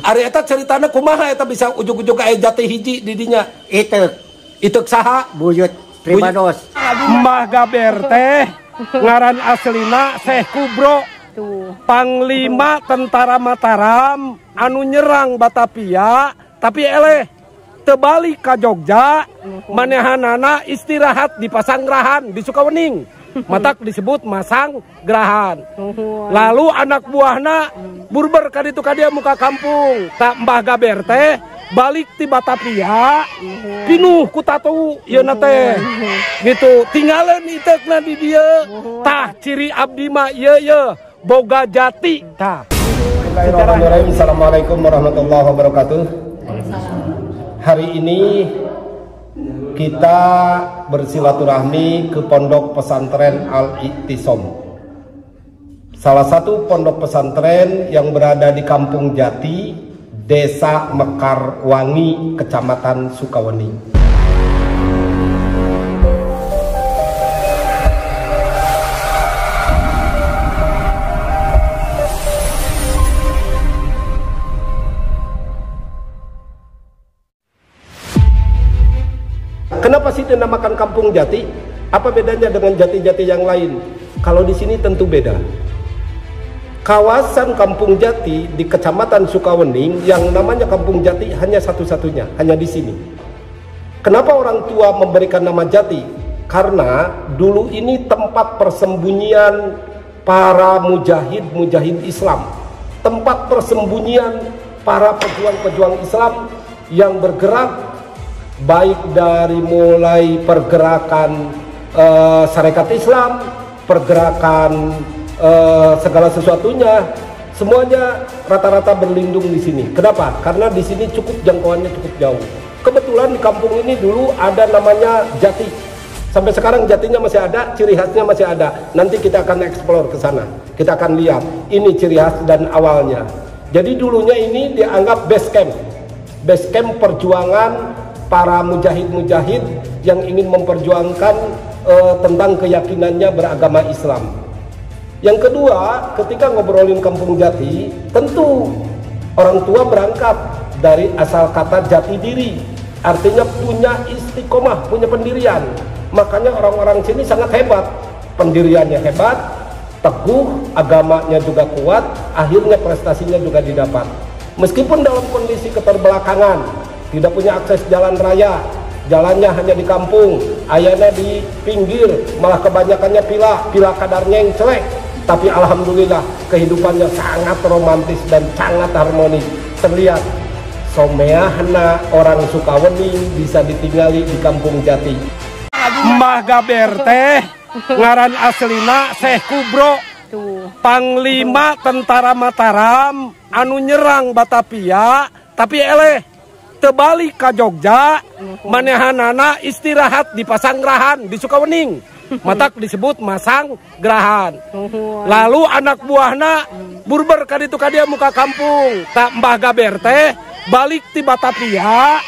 Ari eta ceritana kumaha eta bisa ujug-ujug aya jati hiji di dinya? Itu saha? Buyut Pribados. Mbah Gaber teh ngaran aslina Syekh Kubro. Panglima tentara Mataram anu nyerang Batavia tapi eleh tebalik ka Jogja manehanana istirahat di Pasanggerahan di Sukawening. Matak disebut Masang Gerahan. Lalu anak buahna burber ka ditu ka dia muka kampung. Tak Mbah Gaber teh balik ti Batavia pinuh ku tatu yeuna teh. Gitu tinggalan itekna di dieu. Tah ciri abdi mah ieu boga jati tah. Bismillahirrahmanirrahim. Assalamualaikum warahmatullahi wabarakatuh. Hari ini kita bersilaturahmi ke Pondok Pesantren Al-Iktisom, salah satu pondok pesantren yang berada di Kampung Jati, Desa Mekarwangi, Kecamatan Sukawening. Kenapa sih dinamakan Kampung Jati? Apa bedanya dengan jati-jati yang lain? Kalau di sini tentu beda. Kawasan Kampung Jati di Kecamatan Sukawening yang namanya Kampung Jati hanya satu-satunya, hanya di sini. Kenapa orang tua memberikan nama Jati? Karena dulu ini tempat persembunyian para mujahid Islam, tempat persembunyian para pejuang-pejuang Islam yang bergerak baik dari mulai pergerakan Sarekat Islam, pergerakan segala sesuatunya, semuanya rata-rata berlindung di sini. Kenapa? Karena di sini jangkauannya cukup jauh. Kebetulan di kampung ini dulu ada namanya Jati. Sampai sekarang Jatinya masih ada, ciri khasnya masih ada. Nanti kita akan eksplor ke sana. Kita akan lihat ini ciri khas dan awalnya. Jadi dulunya ini dianggap base camp perjuangan para mujahid yang ingin memperjuangkan tentang keyakinannya beragama Islam. Yang kedua, ketika ngobrolin Kampung Jati, tentu orang tua berangkat dari asal kata jati diri, artinya punya istiqomah, punya pendirian. Makanya orang-orang sini sangat hebat, pendiriannya hebat, teguh, agamanya juga kuat, akhirnya prestasinya juga didapat. Meskipun dalam kondisi keterbelakangan, tidak punya akses jalan raya, jalannya hanya di kampung, ayahnya di pinggir, malah kebanyakannya pila kadarnya yang celek. Tapi alhamdulillah kehidupannya sangat romantis dan sangat harmonis. Terlihat someahna orang Sukawening bisa ditinggali di Kampung Jati. Mbah Gaber teh ngaran aslina Syekh Kubro. Panglima tentara Mataram anu nyerang Batavia tapi eleh tebalik ka Jogja manehanana istirahat di Pasanggerahan di Sukawening. Matak disebut Masang Gerahan. Lalu anak buahna burber ka ditu ka dia muka kampung. Tak Mbah Gaber teh balik ti Batavia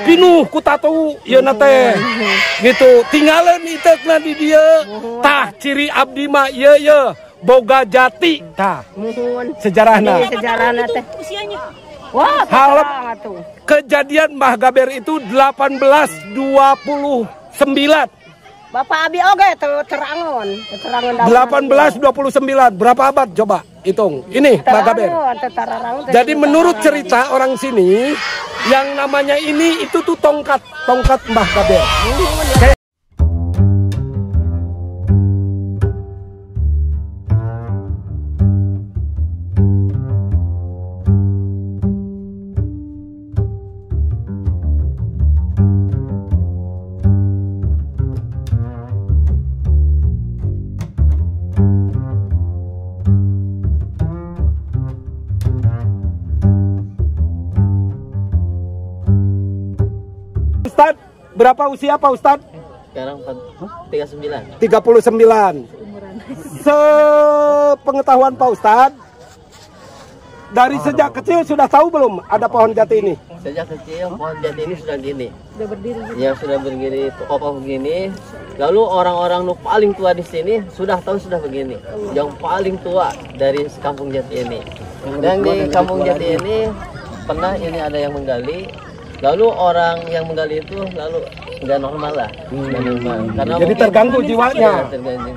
pinuh ku tatu yeuna teh. Gitu tinggalan itekna di dieu. Tah ciri abdi mah ieu boga jati tah. Sejarahna. Sejarahna teh. Wah, kejadian Mbah Gaber itu 1829. Bapak Abi oge terangon 1829. Berapa abad coba hitung. Ini Mbah Gaber. Jadi menurut cerita orang sini yang namanya ini itu tuh tongkat Mbah Gaber. Ustad, berapa usia Pak Ustad? Sekarang 39. 39. Sepengetahuan Pak Ustad, dari sejak kecil sudah tahu belum ada pohon jati ini? Sejak kecil pohon jati ini sudah gini. Sudah berdiri. Ya sudah berdiri kokoh begini. Lalu orang-orang nu paling tua di sini sudah tahu sudah begini. Yang paling tua dari Kampung Jati ini. Dan di Kampung Jati ini pernah ini ada yang menggali, lalu orang yang menggali itu lalu nggak normal lah, nggak normal. Karena Jadi terganggu jiwanya.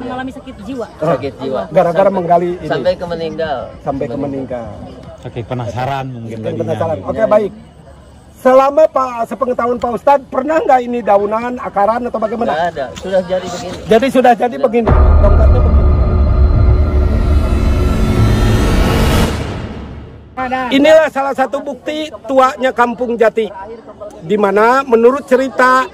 Mengalami sakit jiwa. Sakit jiwa. Gara-gara menggali ini. Sampai ke meninggal. Sampai ke meninggal. Oke, penasaran mungkin Mungkin tadinya. penasaran. Oke, baik. Selama sepengetahuan Pak Ustadz, pernah nggak ini daunan, akaran atau bagaimana? Nggak ada, sudah jadi begini. Jadi sudah jadi begini. Tongkatnya begini. Inilah salah satu bukti tuanya Kampung Jati, di mana menurut cerita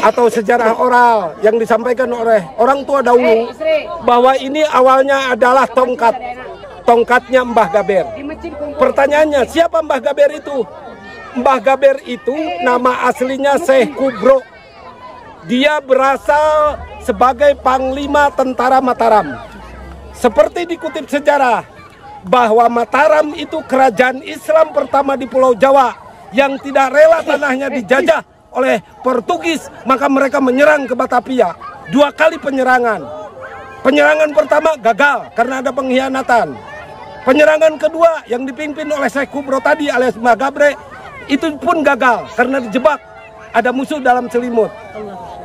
atau sejarah oral yang disampaikan oleh orang tua dahulu, bahwa ini awalnya adalah tongkatnya Mbah Gaber. Pertanyaannya, siapa Mbah Gaber itu? Mbah Gaber itu nama aslinya Syekh Kubro. Dia berasal sebagai Panglima Tentara Mataram. Seperti dikutip sejarah, bahwa Mataram itu kerajaan Islam pertama di Pulau Jawa yang tidak rela tanahnya dijajah oleh Portugis, maka mereka menyerang ke Batavia. 2 kali penyerangan. Penyerangan pertama gagal karena ada pengkhianatan. Penyerangan kedua yang dipimpin oleh Syekh Kubro tadi alias Mbah Gabre itu pun gagal karena dijebak, ada musuh dalam selimut.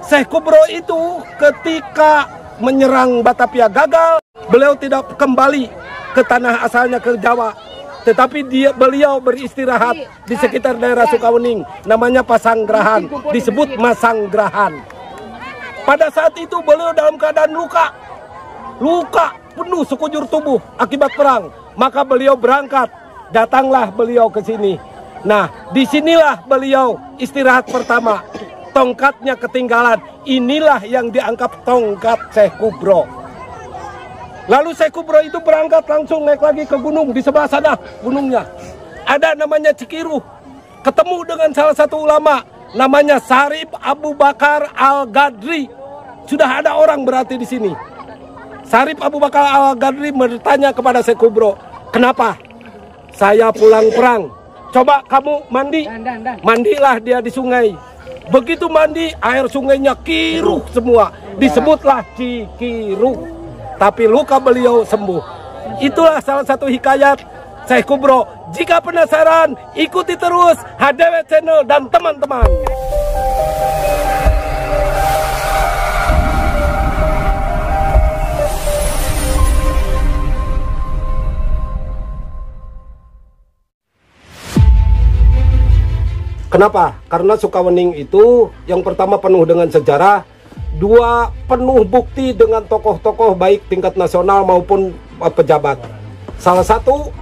Syekh Kubro itu ketika menyerang Batavia gagal, beliau tidak kembali ke tanah asalnya ke Jawa, tetapi beliau beristirahat di sekitar daerah Sukawening, namanya Pasanggrahan, disebut Masanggrahan. Pada saat itu beliau dalam keadaan luka penuh sekujur tubuh akibat perang, maka beliau berangkat, datanglah beliau ke sini. Nah, disinilah beliau istirahat pertama, tongkatnya ketinggalan, inilah yang dianggap tongkat Syekh Kubro. Lalu Syekh Kubro itu berangkat langsung naik lagi ke gunung, di sebelah sana gunungnya. Ada namanya Cikiruh. Ketemu dengan salah satu ulama, namanya Sarip Abu Bakar Al-Gadri. Sudah ada orang berarti di sini. Sarip Abu Bakar Al-Gadri bertanya kepada Syekh Kubro, kenapa? Saya pulang perang. Coba kamu mandi. Mandilah dia di sungai. Begitu mandi, air sungainya kiruh semua. Disebutlah Cikiruh. Tapi luka beliau sembuh. Itulah salah satu hikayat Syekh Kubro. Jika penasaran, ikuti terus HDW Channel dan teman-teman. Kenapa? Karena Sukawening itu yang pertama penuh dengan sejarah, 2 penuh bukti dengan tokoh-tokoh baik tingkat nasional maupun pejabat. Salah satu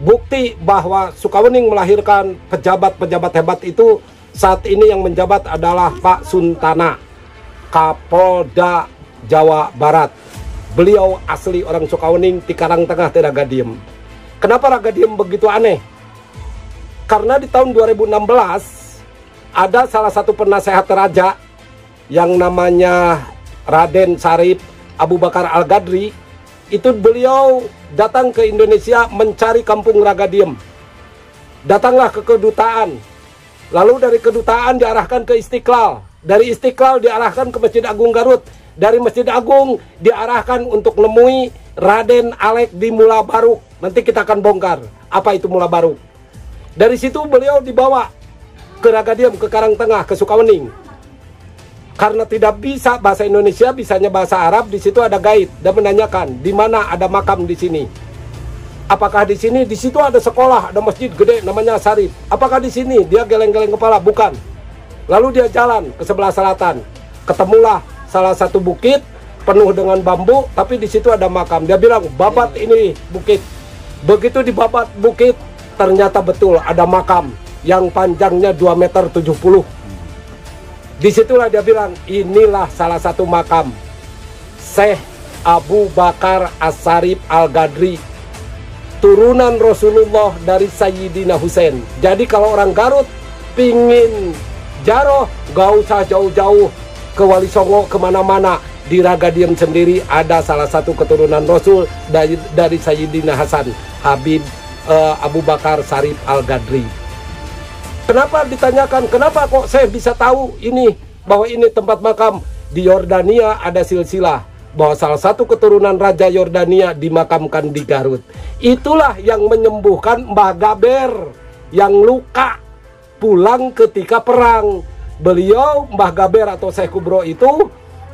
bukti bahwa Sukawening melahirkan pejabat-pejabat hebat itu saat ini yang menjabat adalah Pak Suntana, Kapolda Jawa Barat. Beliau asli orang Sukawening, di Karangtengah, Ragadiem. Kenapa Ragadiem begitu aneh? Karena di tahun 2016 ada salah satu penasehat raja yang namanya Raden Sarip Abu Bakar Al-Gadri. Itu beliau datang ke Indonesia mencari kampung Ragadiem. Datanglah ke kedutaan. Lalu dari kedutaan diarahkan ke Istiqlal. Dari Istiqlal diarahkan ke Masjid Agung Garut. Dari Masjid Agung diarahkan untuk nemui Raden Alek di Mula Baruk. Nanti kita akan bongkar apa itu Mula Baruk. Dari situ beliau dibawa ke Ragadiem, ke Karangtengah, ke Sukawening. Karena tidak bisa bahasa Indonesia, bisanya bahasa Arab, di situ ada guide dan menanyakan di mana ada makam di sini. Apakah di sini? Di situ ada sekolah, ada masjid gede namanya Sarip. Apakah di sini? Dia geleng-geleng kepala, bukan. Lalu dia jalan ke sebelah selatan. Ketemulah salah satu bukit penuh dengan bambu, tapi di situ ada makam. Dia bilang, babat ini bukit. Begitu dibabat bukit, ternyata betul ada makam yang panjangnya 2,70 meter. Disitulah dia bilang, inilah salah satu makam Syekh Abu Bakar As-Sarip Al-Gadri, turunan Rasulullah dari Sayyidina Husain. Jadi kalau orang Garut pingin jaroh, gak usah jauh-jauh ke Wali Songo, kemana-mana. Di Ragadiem sendiri ada salah satu keturunan Rasul dari Sayyidina Hasan, Habib Abu Bakar Sarip Al-Gadri. Kenapa ditanyakan, kenapa kok saya bisa tahu ini, bahwa ini tempat makam? Di Yordania ada silsilah, bahwa salah satu keturunan Raja Yordania dimakamkan di Garut. Itulah yang menyembuhkan Mbah Gaber yang luka pulang ketika perang. Beliau, Mbah Gaber atau Syekh Kubro itu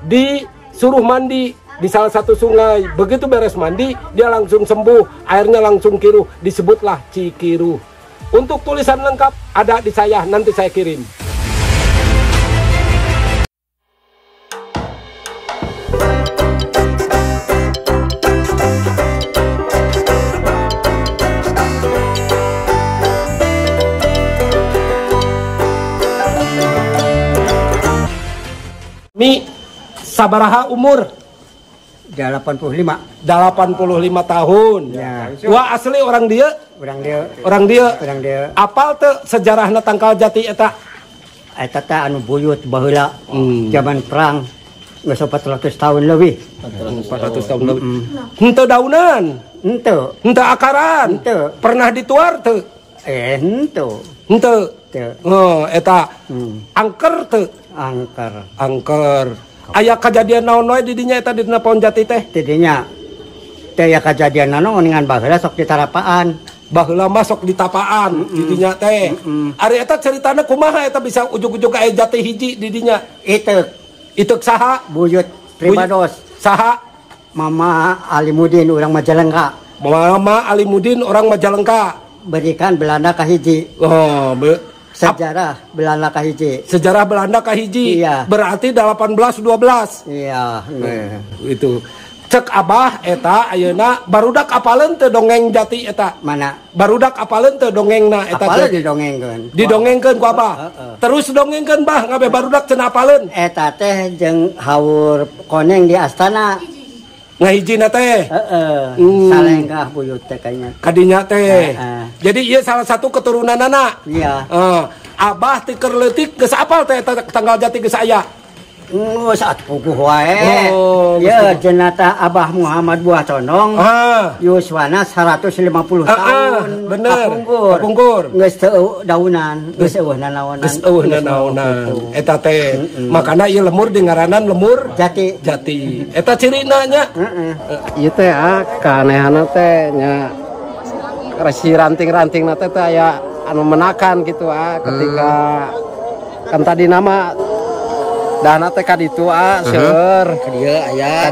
disuruh mandi di salah satu sungai. Begitu beres mandi, dia langsung sembuh, airnya langsung kiruh, disebutlah Cikiruh. Untuk tulisan lengkap ada di saya, nanti saya kirim. Mi sabaraha umur? 85. 85 tahun. Ya. Wah asli orang dia? Orang dia. Apal teu sejarahna tangkal jati eta? Eta teh anu buyut baheula zaman perang geus 400 tahun lebih. 400 tahun lebih. Henteu daunan? Henteu. Henteu akaran? Henteu. Pernah dituar teu? Henteu. Henteu. Oh, eta angker teu? Angker. Aya kejadian naon wae di dinya eta dina Pohon Jati teh? Tidinya teh ya kejadian naon ngan baheula sok ditarapaan. Baheula mah sok ditapaan di dinya teh. Ari eta ceritana kumaha eta bisa ujug-ujug aya jati hiji di dinya? Itek saha? Buyut Pribados. Saha? Mama Alimudin urang Majalengka. Mama Alimudin orang Majalengka. Berikan Belanda ka hiji. Oh, sejarah Belanda ka hiji. Sejarah Belanda ka hiji. Iya. Berarti 1812. Iya. Itu. Cek Abah eta ayeuna barudak apaleun teu dongeng Jati eta? Mana? Barudak apaleun teu dongengna eta? Apaleun didongengkeun. Didongengkeun ku Abah. Terus dongengkeun Bah, ngabe barudak cenah apaleun? Eta teh jeung haur koneng di astana. Ngahijina teh. Salenggah buyut teh kayaknya. Kadinya teh. Jadi ieu salah satu keturunanana. Iya. Abah ti keur leutik geus apal teh tanggal Jati geus aya. Saat puguh wae. Ya jenata Abah Muhammad Buah Condong. Yuswana 150 tahun. Bener. Kapungkur. Geus teu daunan, geus eueuhna naonan. Geus eueuhna naonan. Eta teh. Makana ieu lemur dingaranan lemur Jati. Jati. Eta cirina nya. Ieu teh kaanehana teh nya resi ranting-ranting teh aya anu menakan gitu ketika kan tadi nama dana teh ka ditu seueur ka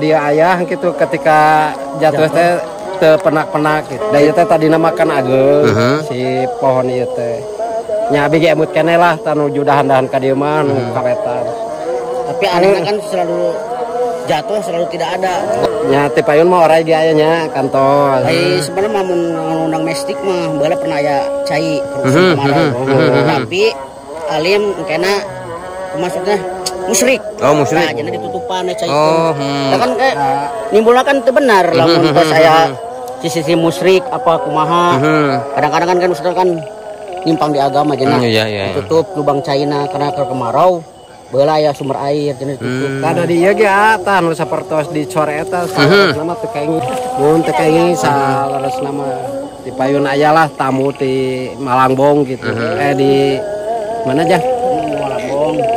dieu aya gitu ketika jatuh teh teu penak-penak gitu. Da ieu teh tadina makan ageung si pohon ieu teh. Nya abi ge emut keneh lah tanu judahan-dahan ka dieu mah nu kawetan. Tapi anehna kan selalu jatuh selalu tidak ada. Nya teh payun mah orai ge aya nya kantol. Sebenarnya mah mun undang mistik mah baheula pernah aya cai kemarau. Tapi alim kena maksudnya musyrik. Oh, musyrik. Nah, jadi ditutupan cai itu. Kan kayak nimbulna kan teu benar lamun saya sisi musyrik apa kumaha. Kadang-kadang kan ustaz kan nyimpang di agama jenah. Ditutup lubang caina karena kemarau. Baheula aya sumber air jadi ditutup. Kada di ieu ge tah nu sapertos di core eta nama teu kaingi. Mun teu kaingi salaresna mah di payun aya lah tamu di Malangbong gitu. Di mana aja?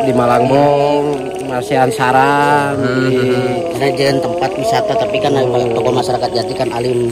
Di Malangbong, Marsian Saran, di tempat wisata tapi kan tokoh masyarakat Jati kan alim.